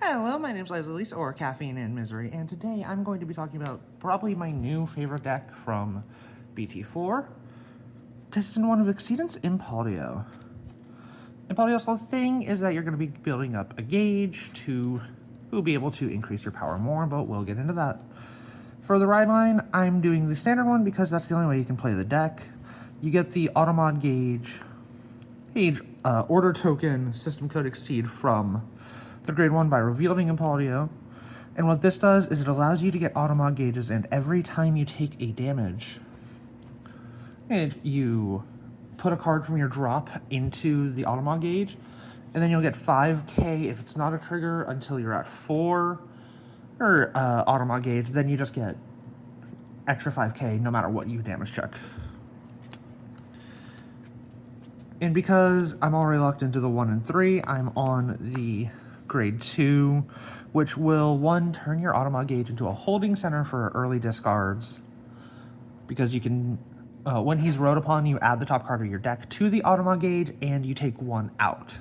Hello, my name's Elise, or Caffeine and Misery, and today I'm going to be talking about probably my new favorite deck from BT4, Destined one of Exceedance, Impauldio. Impauldio's whole thing is that you're going to be building up a gauge to be able to increase your power more, but we'll get into that. For the ride line, I'm doing the standard one because that's the only way you can play the deck. You get the Automod gauge, order token, system code Exceed from the grade 1 by revealing Impauldio. And what this does is it allows you to get Automod gauges, and every time you take a damage, and you put a card from your drop into the Automod gauge, and then you'll get 5k if it's not a trigger until you're at 4 or Automod gauge, then you just get extra 5k no matter what you damage check. And because I'm already locked into the 1 and 3, I'm on the grade 2, which will, 1, turn your Automod gauge into a holding center for early discards, because you can, when he's rode upon, you add the top card of your deck to the Automod gauge, and you take 1 out.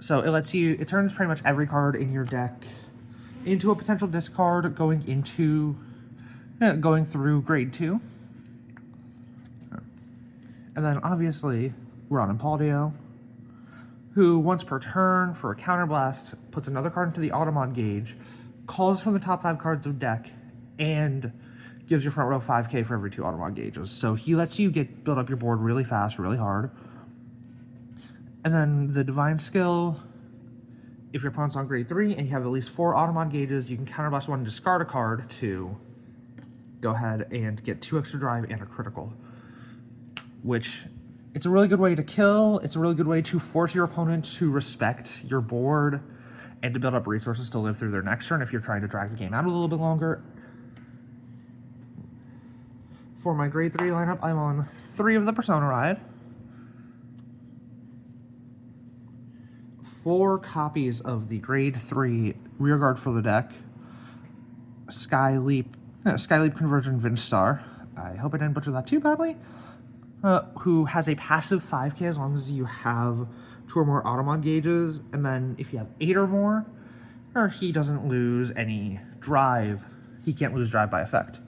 So it turns pretty much every card in your deck into a potential discard going through grade 2. And then obviously, we're on Impauldio, who once per turn for a counterblast puts another card into the Automod gauge, calls from the top 5 cards of deck, and gives your front row 5k for every 2 Automod gauges. So he lets you build up your board really fast, really hard. And then the Divine skill, if your opponent's on grade 3 and you have at least 4 Automod gauges, you can counterblast 1 and discard a card to go ahead and get 2 extra drive and a critical. Which, it's a really good way to kill. It's a really good way to force your opponent to respect your board and to build up resources to live through their next turn if you're trying to drag the game out a little bit longer. For my grade 3 lineup, I'm on 3 of the Persona Ride, 4 copies of the grade 3 rearguard for the deck, Sky Leap Conversion Vinstar. I hope I didn't butcher that too badly. Who has a passive 5k as long as you have 2 or more Automod gauges, and then if you have 8 or more, he doesn't lose any drive. He can't lose drive by effect.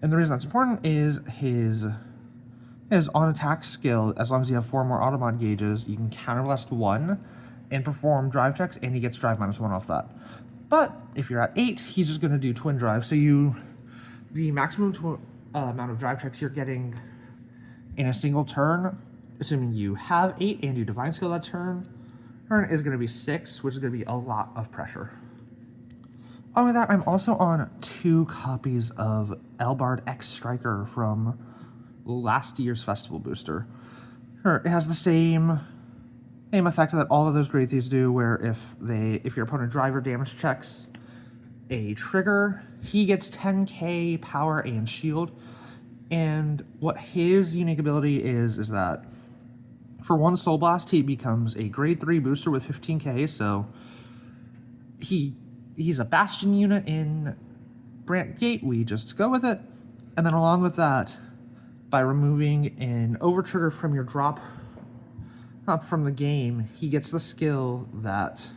And the reason that's important is his on-attack skill, as long as you have 4 or more Automod gauges, you can counterblast 1 and perform drive checks, and he gets drive -1 off that. But if you're at 8, he's just going to do twin drive, so the maximum amount of drive checks you're getting in a single turn, assuming you have 8 and you Divine Skill that turn is going to be 6, which is going to be a lot of pressure. Along with that, I'm also on 2 copies of Elbard X Striker from last year's Festival Booster. It has the same effect that all of those grade 3s do, where if your opponent drive or damage checks a trigger, he gets 10k power and shield. And what his unique ability is that for 1 Soul Blast, he becomes a grade 3 booster with 15k, so he's a Bastion unit in Brant Gate, we just go with it. And then along with that, by removing an over-trigger from your drop up from the game, he gets the skill that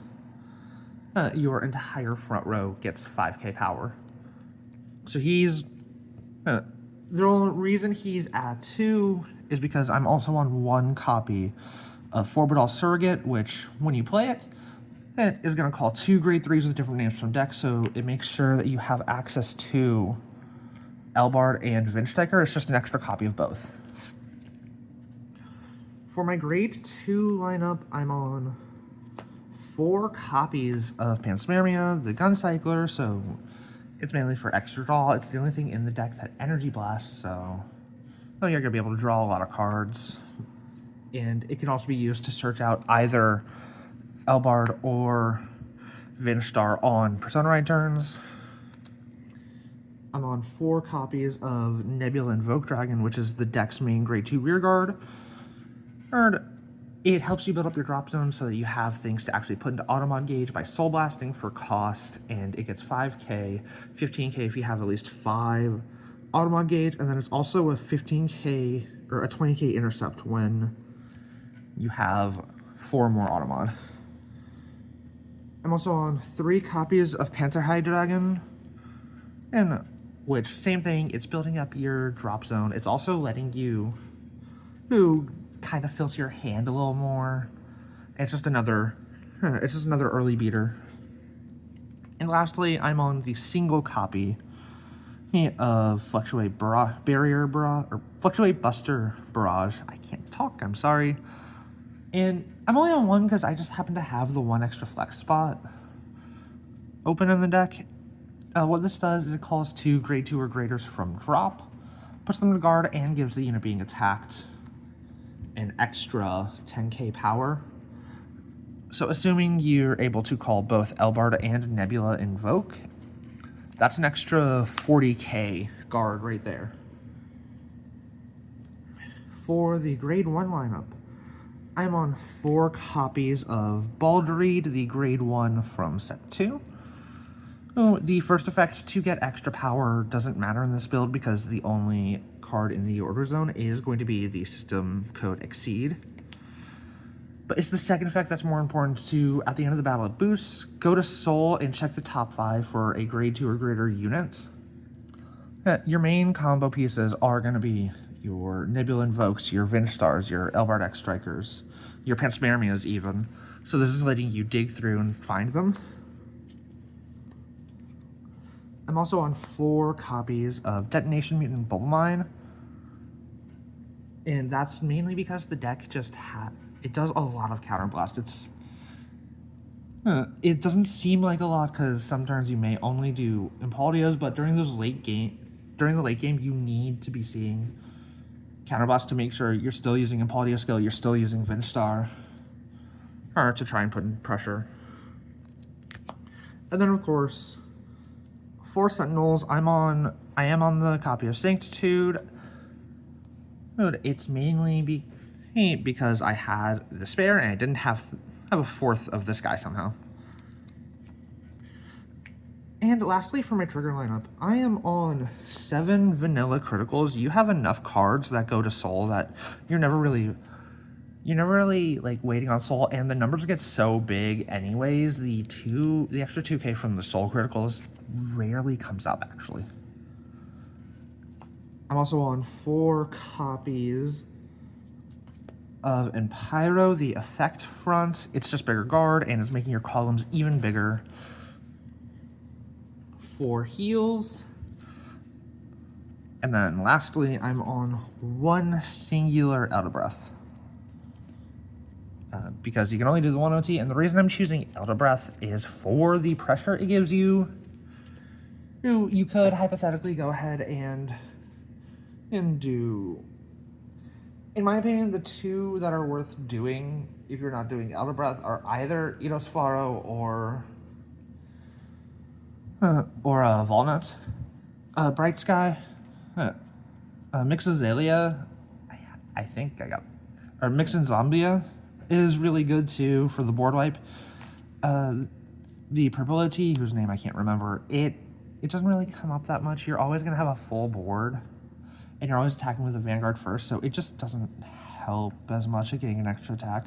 your entire front row gets 5k power. So he's... the only reason he's at 2 is because I'm also on 1 copy of Forbidal Surrogate, which, when you play it, it is going to call 2 grade 3s with different names from deck, so it makes sure that you have access to Elbard and Vindstiker. It's just an extra copy of both. For my grade 2 lineup, I'm on 4 copies of Panspermia, the Guncycler, so it's mainly for extra draw. It's the only thing in the deck that energy blasts, so you're going to be able to draw a lot of cards. And it can also be used to search out either Elbard or Vinstar on Persona Ride turns. I'm on 4 copies of Nebula Invoke Dragon, which is the deck's main grade 2 rearguard. It helps you build up your drop zone so that you have things to actually put into Automod gauge by Soul Blasting for cost, and it gets 5k, 15k if you have at least 5 Automod gauge, and then it's also a 15k or a 20k intercept when you have 4 more Automod. I'm also on 3 copies of Panther Dragon, and which, same thing, it's building up your drop zone. It's also letting you kind of filter your hand a little more. It's just another early beater. And lastly, I'm on the single copy of Fluctuate Buster Barrage. I can't talk, I'm sorry. And I'm only on one because I just happen to have the 1 extra flex spot open in the deck. What this does is it calls 2 grade 2 or graders from drop, puts them to guard, and gives the unit being attacked an extra 10k power. So assuming you're able to call both Elbard and Nebula Invoke, that's an extra 40k guard right there. For the grade 1 lineup, I'm on 4 copies of Baldreed, the grade 1 from set 2. The first effect to get extra power doesn't matter in this build because the only card in the order zone is going to be the system code Exceed. But it's the second effect that's more important to, at the end of the battle, it boosts, go to Soul and check the top 5 for a grade 2 or greater unit. Your main combo pieces are going to be your Nebula Invokes, your Vinstars, your Elbard X Strikers, your Panspermias even. So this is letting you dig through and find them. I'm also on 4 copies of Detonation Mutant Bubble Mine. And that's mainly because the deck just it does a lot of counterblast. It doesn't seem like a lot because some turns you may only do Impauldios, but during the late game, you need to be seeing counterblast to make sure you're still using Impauldio skill, you're still using Vinstar, or to try and put in pressure. And then of course, for Sentinels, I am on the copy of Sanctitude. It's mainly because I had the spare and I didn't have a 4th of this guy somehow. And lastly, for my trigger lineup, I am on 7 vanilla criticals. You have enough cards that go to Soul that you're never really like waiting on Soul, and the numbers get so big anyways. The extra 2k from the Soul criticals rarely comes up actually. I'm also on 4 copies of Impauldio, the effect front. It's just bigger guard and it's making your columns even bigger. For heals. And then lastly, I'm on 1 singular Elder Breath. Because you can only do the 1 OT, and the reason I'm choosing Elder Breath is for the pressure it gives you. You could hypothetically go ahead and do, in my opinion, the 2 that are worth doing if you're not doing Elder Breath are either Eidos Faro or Walnut. Bright Sky, Mixozalia, I think I got, or Mixenzombia is really good too for the board wipe. The Purple OT, whose name I can't remember, it doesn't really come up that much. You're always gonna have a full board, and you're always attacking with a Vanguard first, so it just doesn't help as much at getting an extra attack.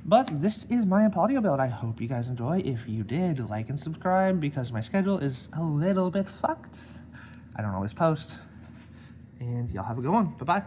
But this is my Impauldio build. I hope you guys enjoy. If you did, like and subscribe because my schedule is a little bit fucked. I don't always post. And y'all have a good one. Bye-bye.